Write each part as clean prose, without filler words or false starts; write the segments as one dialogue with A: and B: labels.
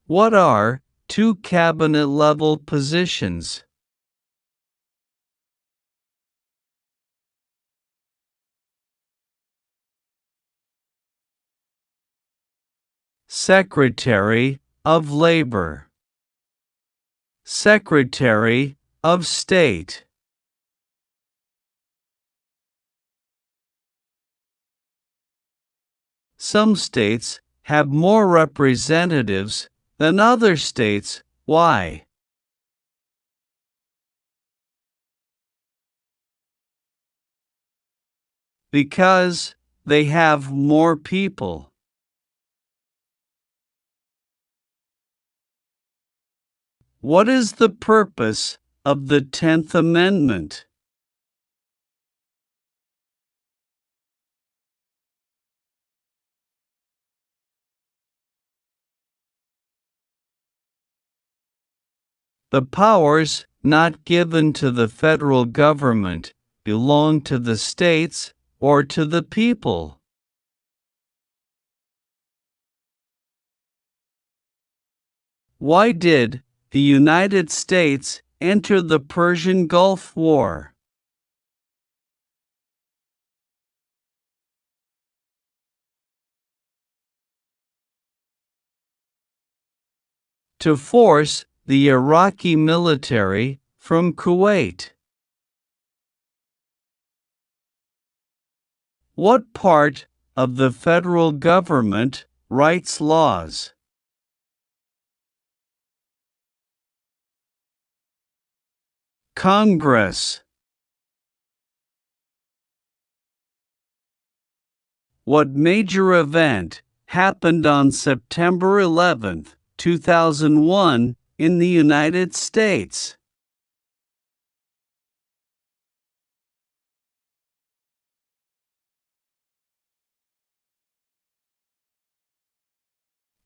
A: What are two cabinet-level positions? Secretary of Labor, Secretary of State. Some states have more representatives than other states. Why? Because they have more people. What is the purpose of the 10th Amendment? The powers not given to the federal government belong to the states or to the people. Why did the United States enter the Persian Gulf War? To force the Iraqi military from Kuwait. What part of the federal government writes laws? Congress. What major event happened on September 11, 2001, in the United States?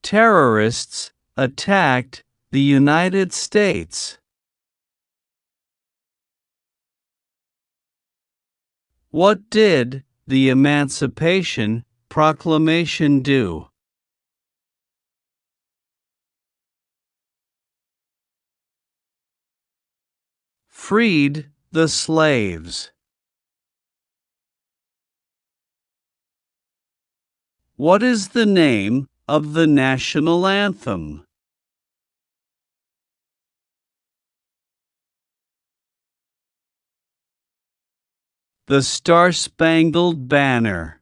A: Terrorists attacked the United States. What did the Emancipation Proclamation do? Freed the slaves. What is the name of the national anthem? The Star-Spangled Banner.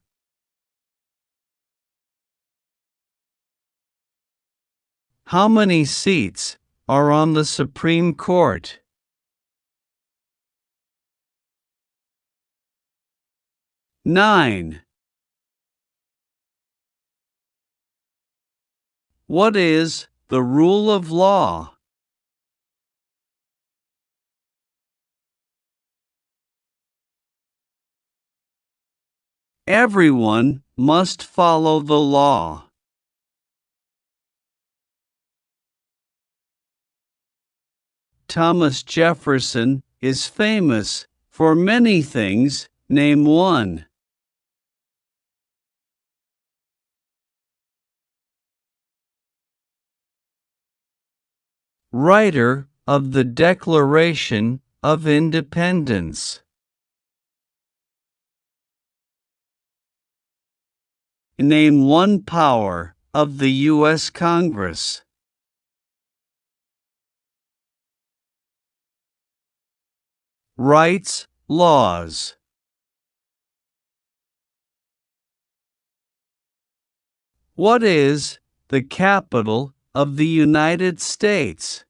A: How many seats are on the Supreme Court? 9. What is the rule of law? Everyone must follow the law. Thomas Jefferson is famous for many things. Name one. Writer of the Declaration of Independence. Name one power of the U.S. Congress. Writes laws. What is the capital of the United States?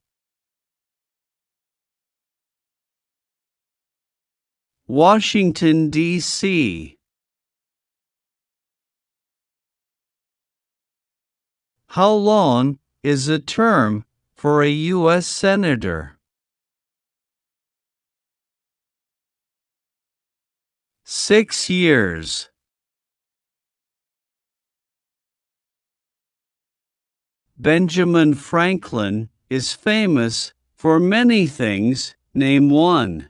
A: Washington, D.C. How long is a term for a U.S. Senator? 6 years. Benjamin Franklin is famous for many things. Name one.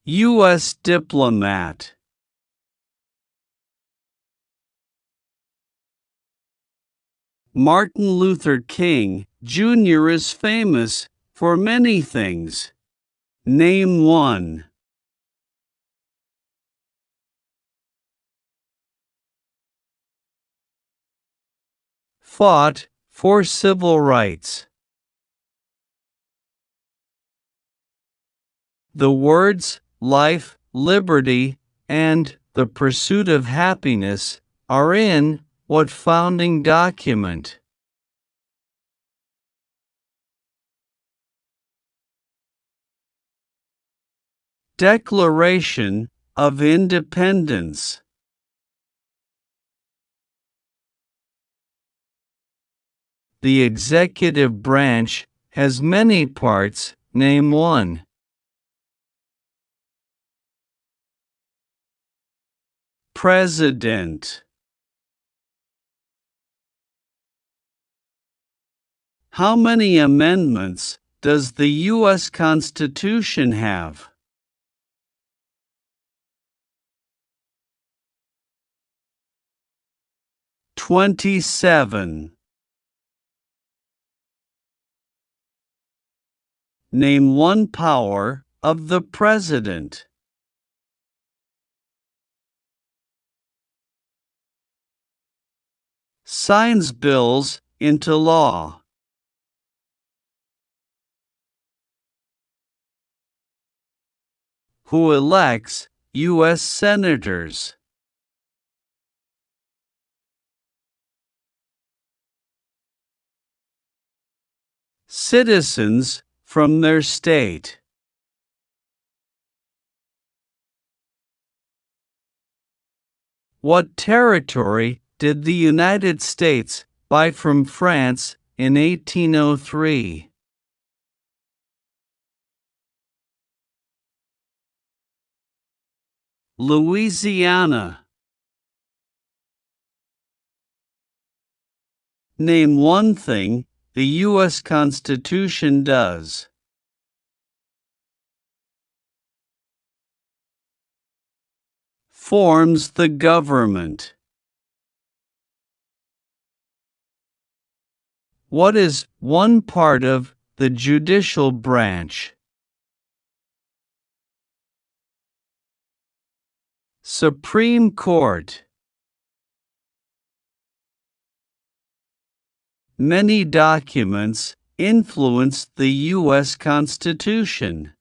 A: U.S. diplomat. Martin Luther King, Jr. is famous for many things. Name one. Fought for civil rights. The words life, liberty, and the pursuit of happiness are in what founding document? Declaration of Independence. The executive branch has many parts. Name one. President. How many amendments does the U.S. Constitution have? 27. Name one power of the President. Signs bills into law. Who elects U.S. Senators? Citizens from their state. What territory did the United States buy from France in 1803? Louisiana. Name one thing the U.S. Constitution does. Forms the government. What is one part of the judicial branch? Supreme Court. Many documents influence the U.S. Constitution.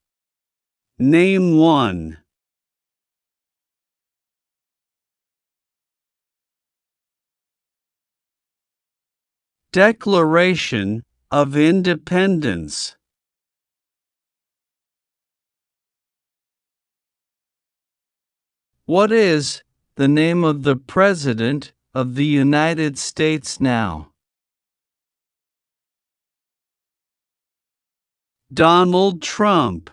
A: Name one. Declaration of Independence. What is the name of the President of the United States now? Donald Trump.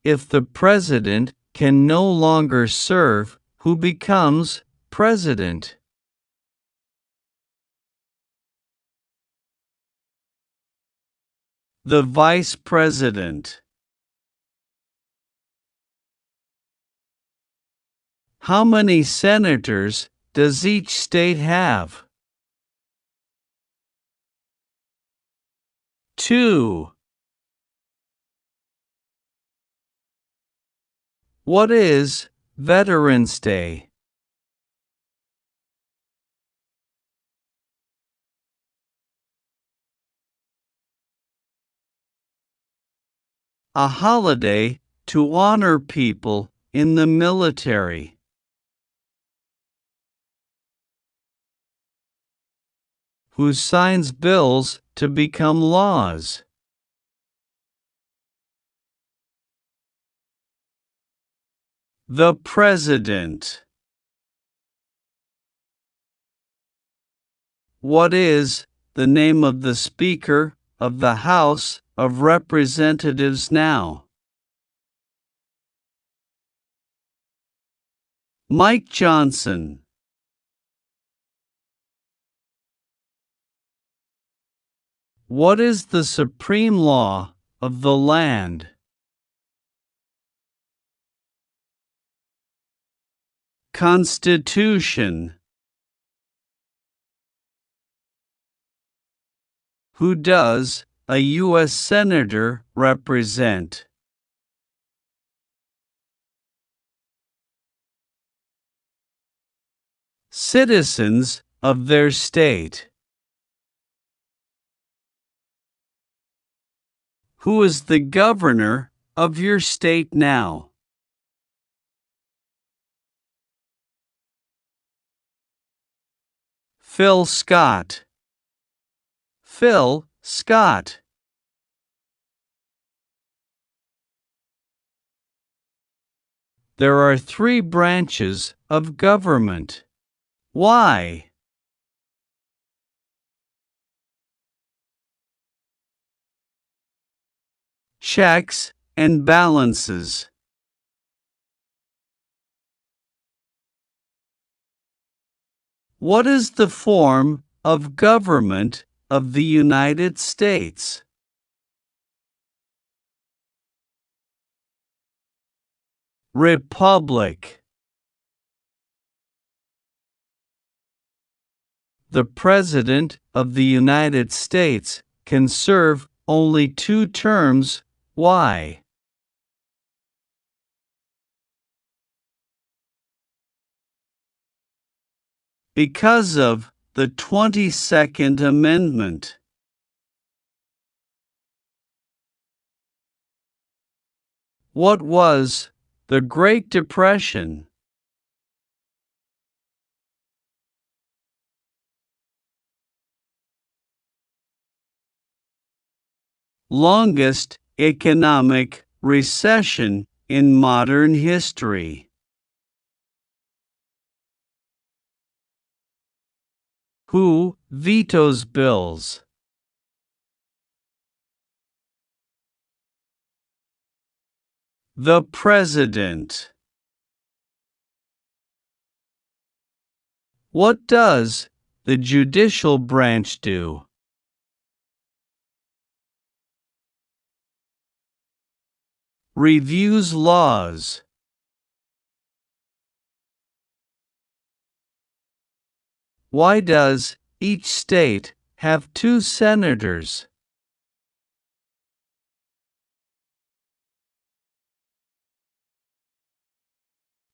A: If the President can no longer serve, who becomes President? The Vice President. How many senators does each state have? 2. What is Veterans Day? A holiday to honor people in the military. Who signs bills to become laws? The President. What is the name of the Speaker of the House of Representatives now? Mike Johnson. What is the supreme law of the land? Constitution. Who does a U.S. Senator represent? Citizens of their state. Who is the governor of your state now? Phil Scott. Phil Scott. There are 3 branches of government. Why? Checks and balances. What is the form of government of the United States? Republic. The President of the United States can serve only 2 terms. Why? Because of the 22nd Amendment. What was the Great Depression? Longest economic recession in modern history. Who vetoes bills? The President. What does the judicial branch do? Reviews laws. Why does each state have 2 senators?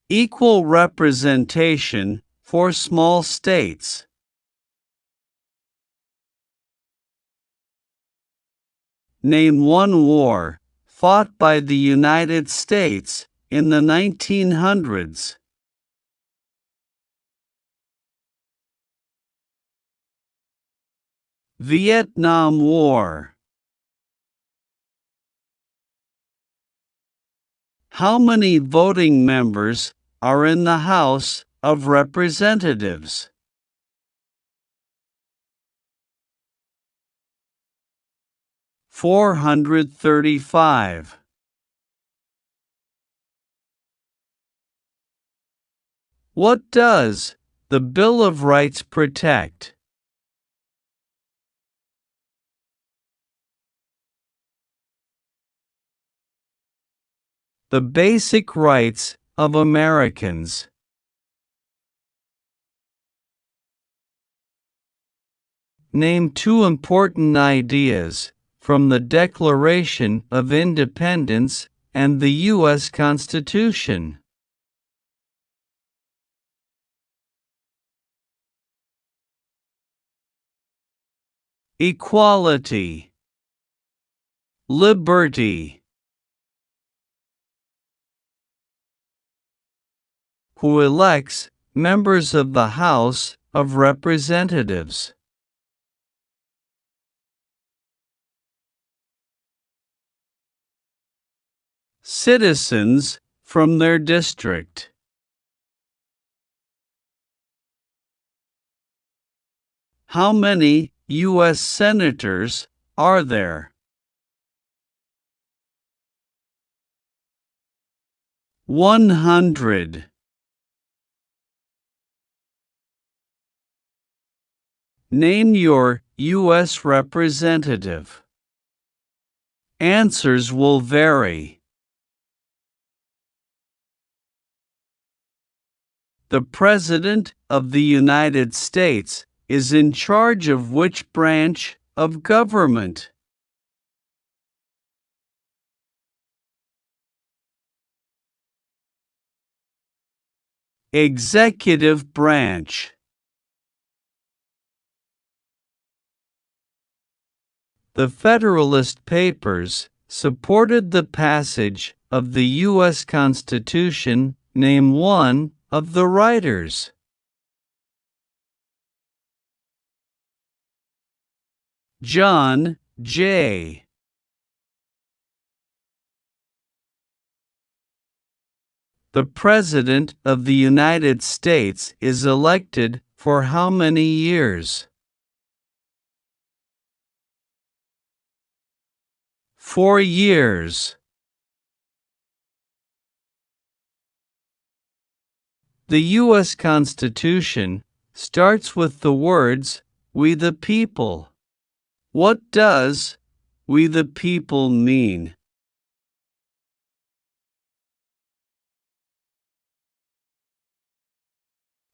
A: Equal representation for small states. Name 1 war fought by the United States in the 1900s. Vietnam War. How many voting members are in the House of Representatives? 435. What does the Bill of Rights protect? The basic rights of Americans. Name 2 important ideas from the Declaration of Independence and the U.S. Constitution. Equality. Liberty. Who elects members of the House of Representatives? Citizens from their district. How many U.S. senators are there? 100. Name your U.S. representative. Answers will vary. The President of the United States is in charge of which branch of government? Executive branch. The Federalist Papers supported the passage of the U.S. Constitution. Name one of the writers. John J. The President of the United States is elected for how many years? 4 years. The U.S. Constitution starts with the words, "We the people." What does "we the people" mean?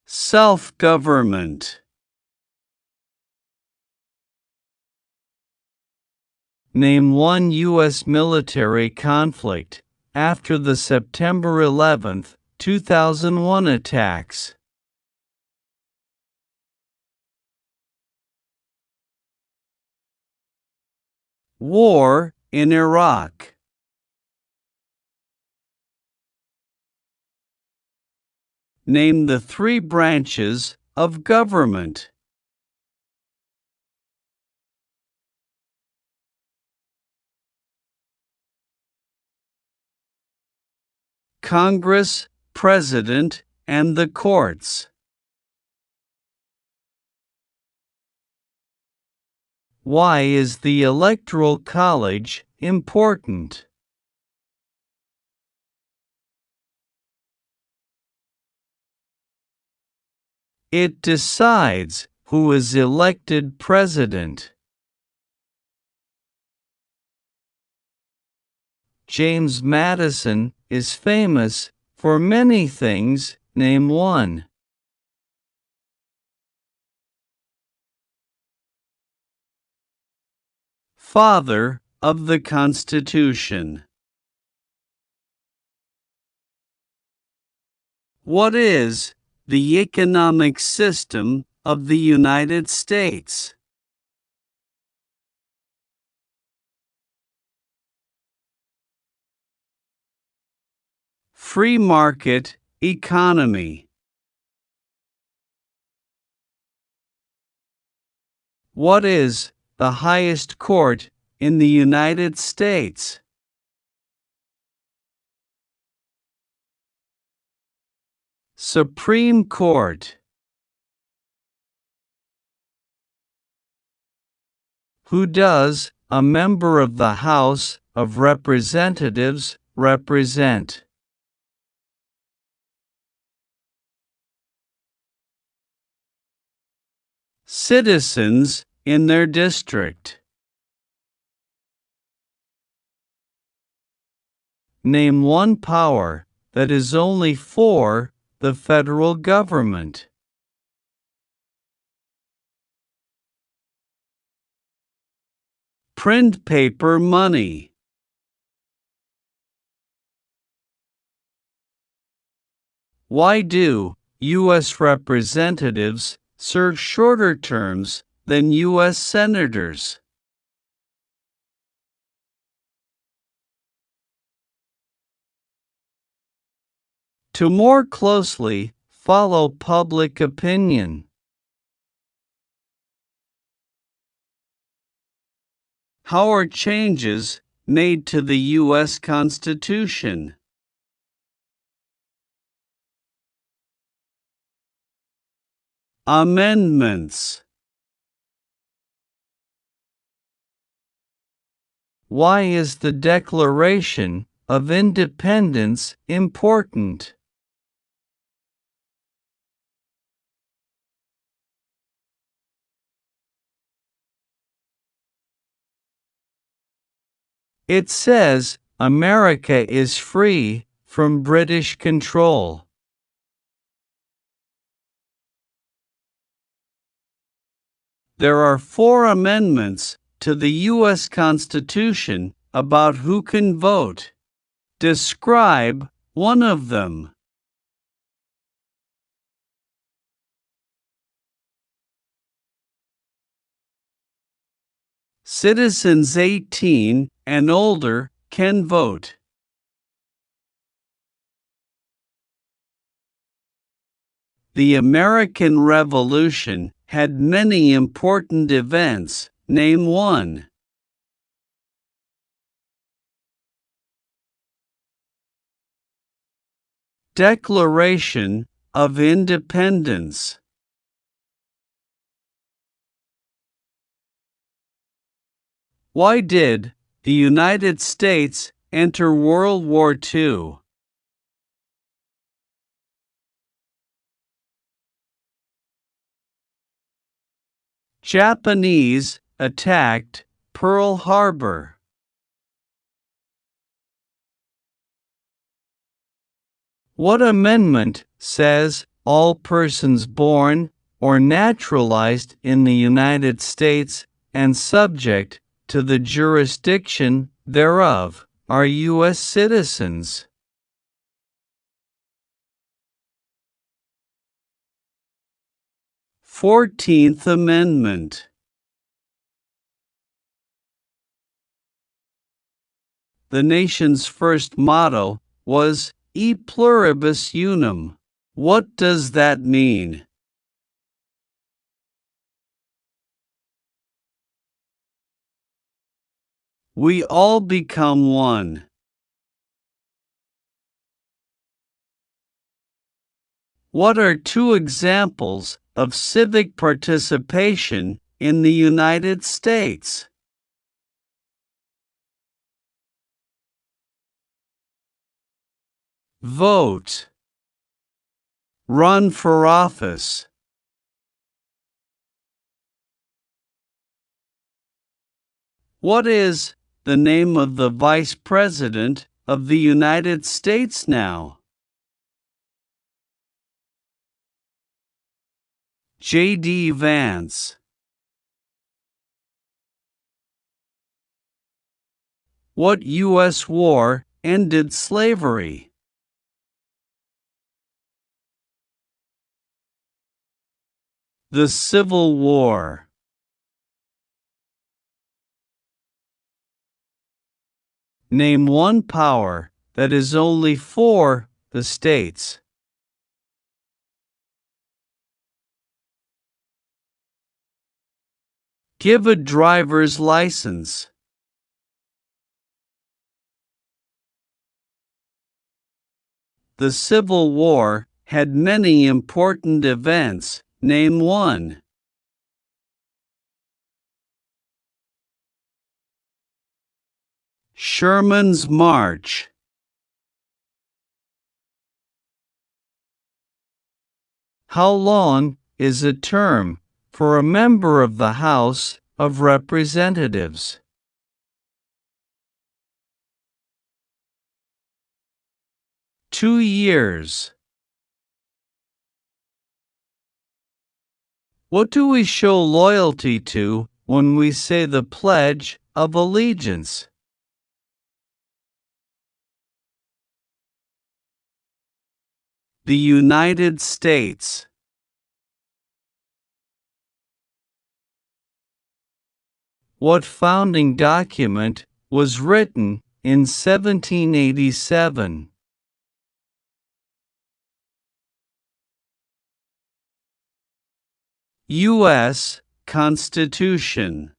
A: Self-government. Name one U.S. military conflict after the September 11, 2001 attacks. War in Iraq. Name the 3 branches of government. Congress, President, and the courts. Why is the Electoral College important? It decides who is elected president. James Madison is famous for many things. Name one. Father of the Constitution. What is the economic system of the United States? Free market economy. What is the highest court in the United States? Supreme Court. Who does a member of the House of Representatives represent? Citizens in their district. Name one power that is only for the federal government. Print paper money. Why do U.S. representatives serve shorter terms than U.S. senators? To more closely follow public opinion. How are changes made to the U.S. Constitution? Amendments. Why is the Declaration of Independence important? It says America is free from British control. There are 4 amendments to the U.S. Constitution about who can vote. Describe one of them. Citizens 18 and older can vote. The American Revolution had many important events. Name one. Declaration of Independence. Why did the United States enter World War II? Japanese attacked Pearl Harbor. What amendment says all persons born or naturalized in the United States and subject to the jurisdiction thereof are U.S. citizens? 14th Amendment. The nation's first motto was E pluribus unum. What does that mean? We all become one. What are 2 examples of civic participation in the United States? Vote. Run for office. What is the name of the Vice President of the United States now? J.D. Vance. What U.S. war ended slavery? The Civil War. Name one power that is only for the states. Give a driver's license. The Civil War had many important events. Name one. Sherman's March. How long is a term for a member of the House of Representatives? 2 years. What do we show loyalty to when we say the Pledge of Allegiance? The United States. What founding document was written in 1787? U.S. Constitution.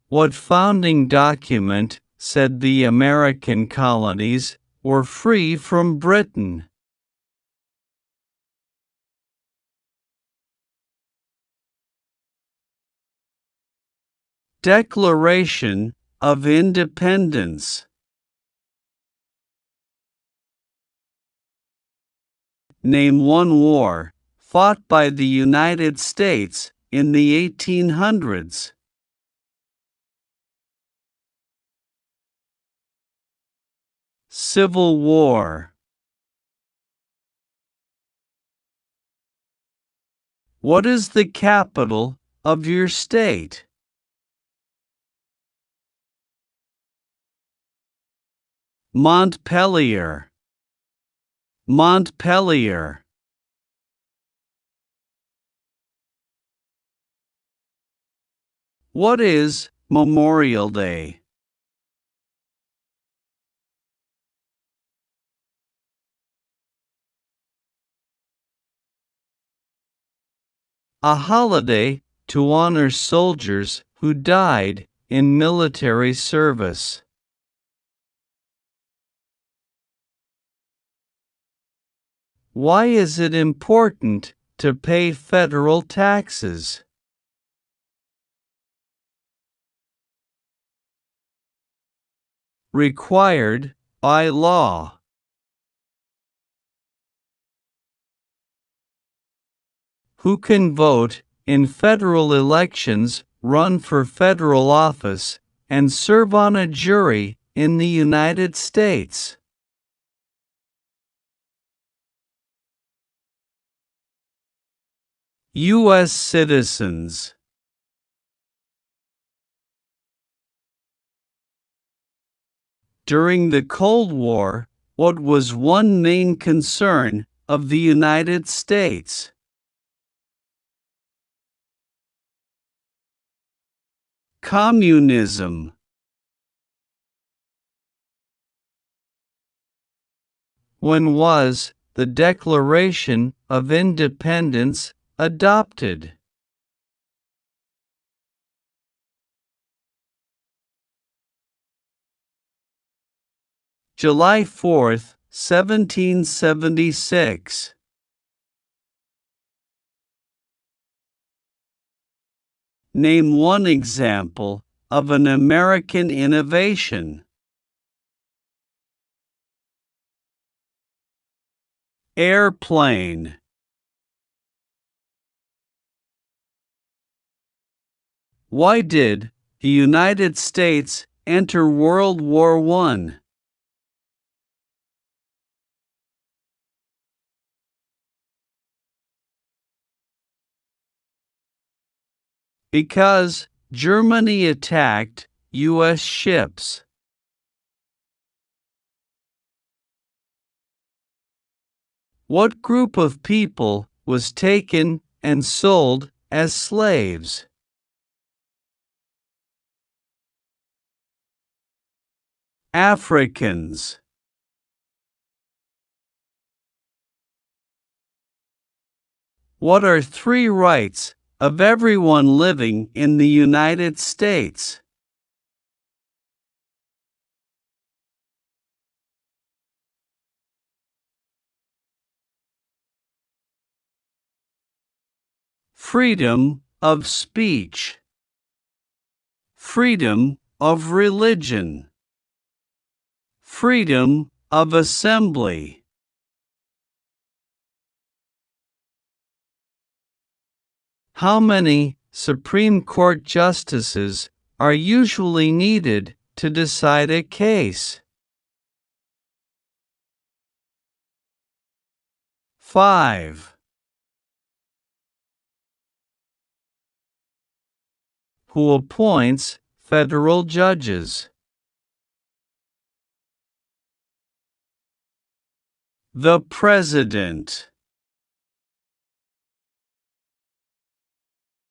A: What founding document said the American colonies were free from Britain? Declaration of Independence. Name one war fought by the United States in the 1800s. Civil War. What is the capital of your state? Montpelier. Montpelier. What is Memorial Day? A holiday to honor soldiers who died in military service. Why is it important to pay federal taxes? Required by law. Who can vote in federal elections, run for federal office, and serve on a jury in the United States? U.S. citizens. During the Cold War, what was one main concern of the United States? Communism. When was the Declaration of Independence adopted? July 4, 1776. Name one example of an American innovation. Airplane. Why did the United States enter World War I? Because Germany attacked U.S. ships. What group of people was taken and sold as slaves? Africans. What are three rights of everyone living in the United States? Freedom of speech. Freedom of religion. Freedom of assembly. How many Supreme Court justices are usually needed to decide a case? 5. Who appoints federal judges? The President.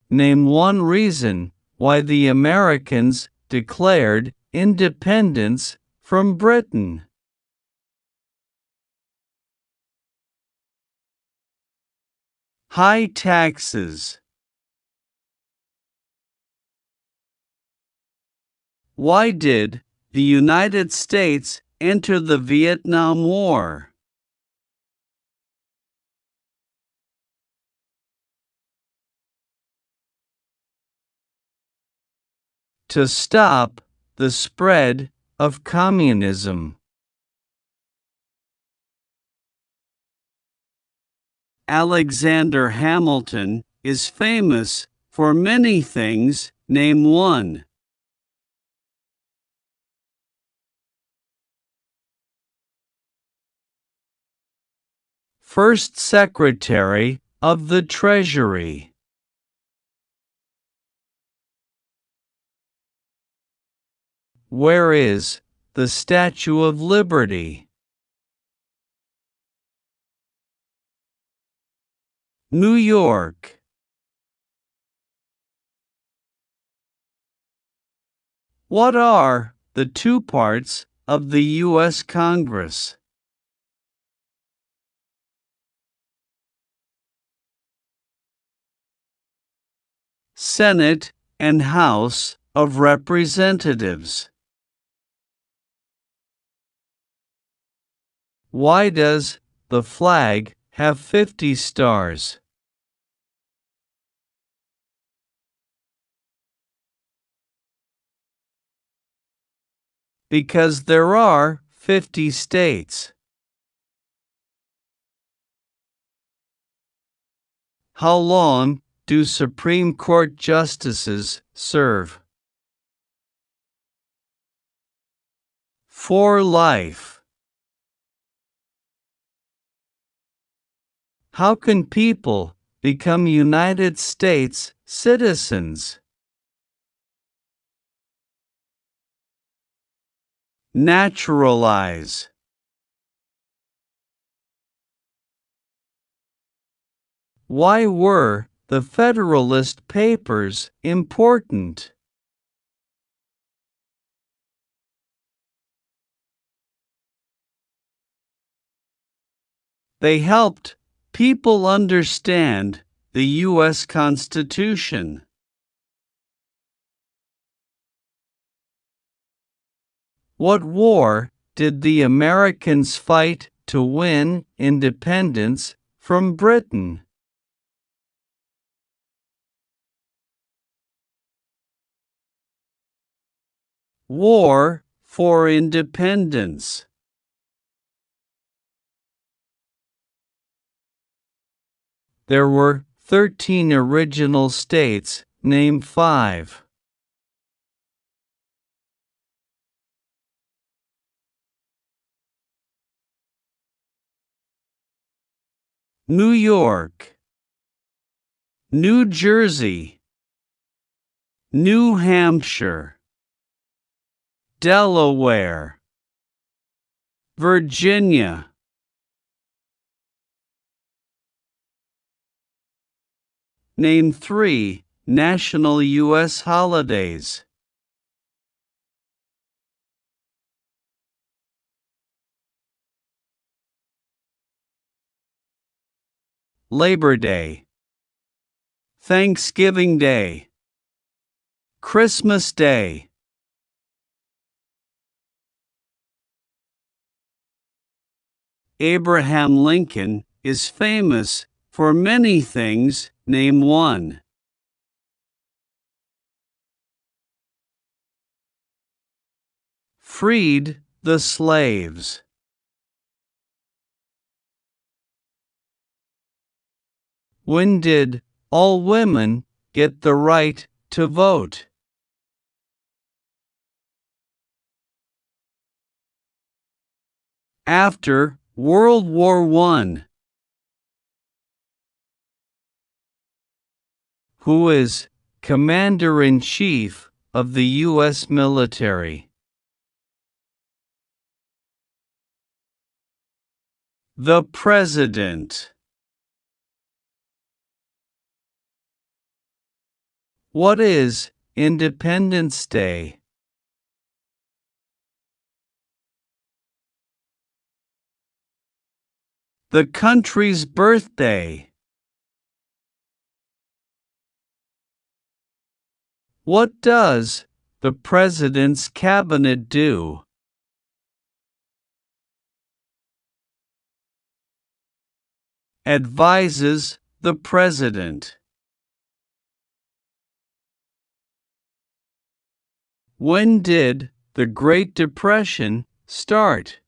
A: Name one reason why the Americans declared independence from Britain. High taxes. Why did the United States enter the Vietnam War? To stop the spread of communism. Alexander Hamilton is famous for many things. Name one. First Secretary of the Treasury. Where is the Statue of Liberty? New York. What are the two parts of the U.S. Congress? Senate and House of Representatives. Why does the flag have 50 stars? Because there are 50 states. How long do Supreme Court justices serve? For life. How can people become United States citizens? Naturalize. Why were the Federalist Papers important? They helped people understand the U.S. Constitution. What war did the Americans fight to win independence from Britain? War for Independence. There were 13 original states. Name 5. New York, New Jersey, New Hampshire, Delaware, Virginia. Name 3 national U.S. holidays. Labor Day, Thanksgiving Day, Christmas Day. Abraham Lincoln is famous for many things. Name 1. Freed the slaves. When did all women get the right to vote? After World War I. Who is Commander-in-Chief of the U.S. military? The President. What is Independence Day? The country's birthday. What does the President's cabinet do? Advises the President. When did the Great Depression start?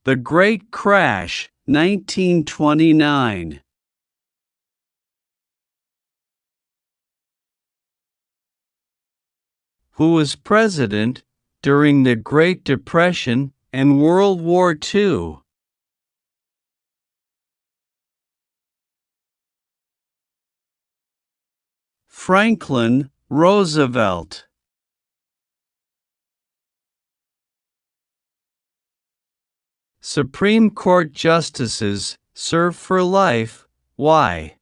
A: The Great Crash, 1929. Who was president during the Great Depression and World War II? Franklin Roosevelt. Supreme Court justices serve for life. Why?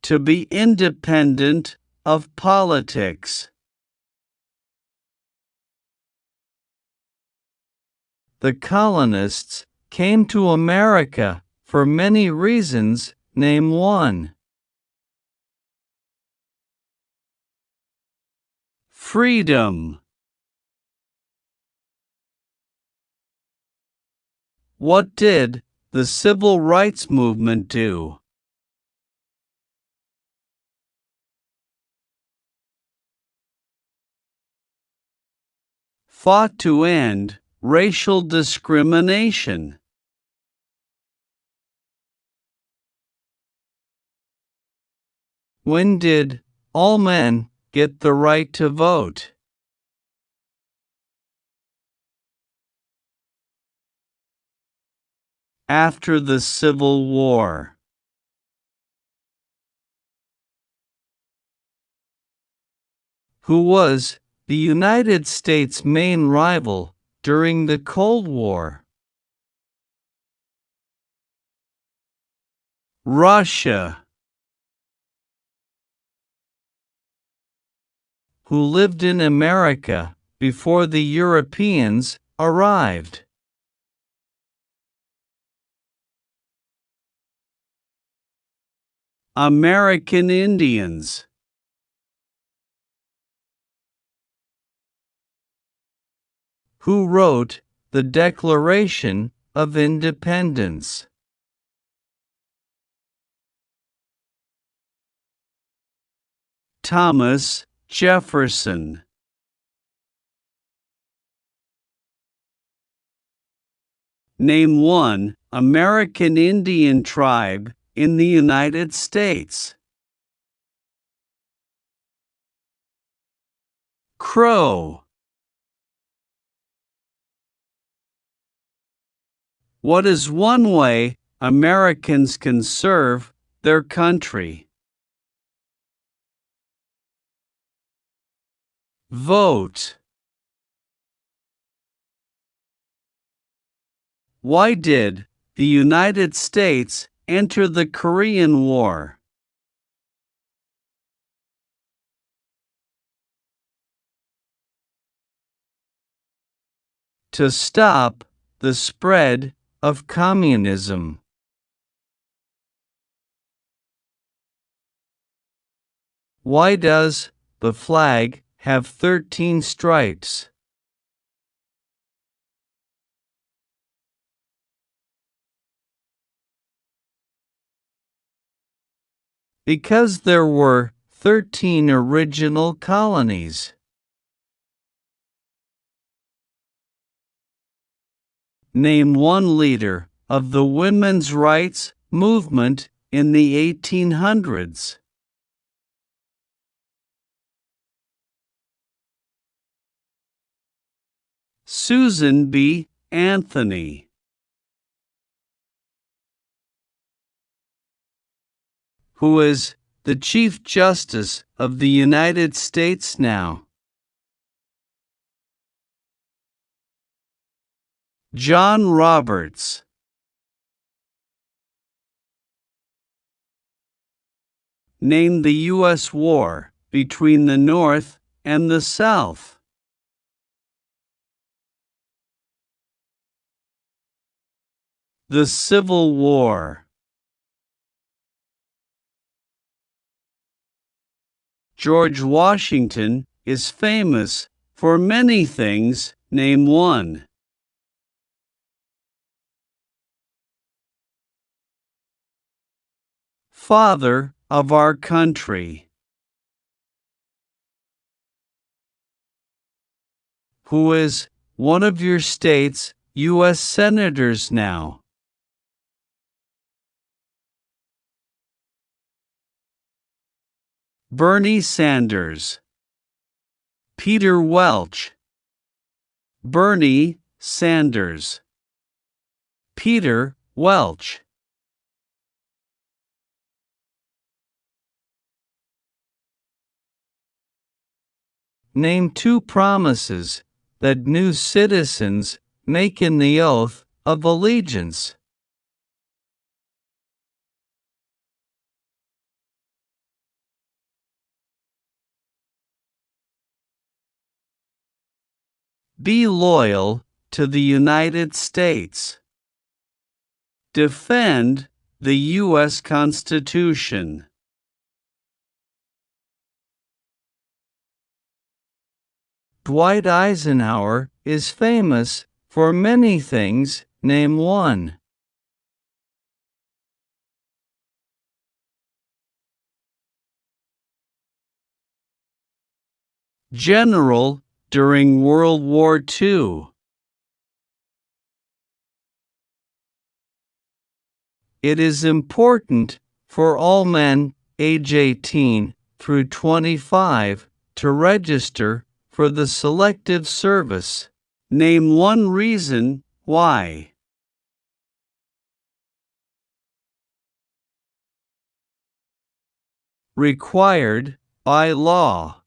A: To be independent of politics. The colonists came to America for many reasons. Name one. Freedom. What did the Civil Rights Movement do? Fought to end racial discrimination. When did all men get the right to vote? After the Civil War. Who was the United States' main rival during the Cold War? Russia. Who lived in America before the Europeans arrived? American Indians. Who wrote the Declaration of Independence? Thomas Jefferson. Name one American Indian tribe in the United States. Crow. What is one way Americans can serve their country? Vote. Why did the United States enter the Korean War? To stop the spread of communism. Why does the flag have 13 stripes? Because there were 13 original colonies. Name one leader of the women's rights movement in the 1800s. Susan B. Anthony. Who is the Chief Justice of the United States now? John Roberts. Name the U.S. war between the North and the South. The Civil War. George Washington is famous for many things. Name one. Father of our country. Who is one of your state's U.S. senators now? Bernie Sanders. Peter Welch. Bernie Sanders. Peter Welch. Name 2 promises that new citizens make in the oath of allegiance. Be loyal to the United States. Defend the U.S. Constitution. Dwight Eisenhower is famous for many things. Name 1. General during World War II. It is important for all men age 18 through 25 to register for the Selective Service. Name 1 reason why. Required by law.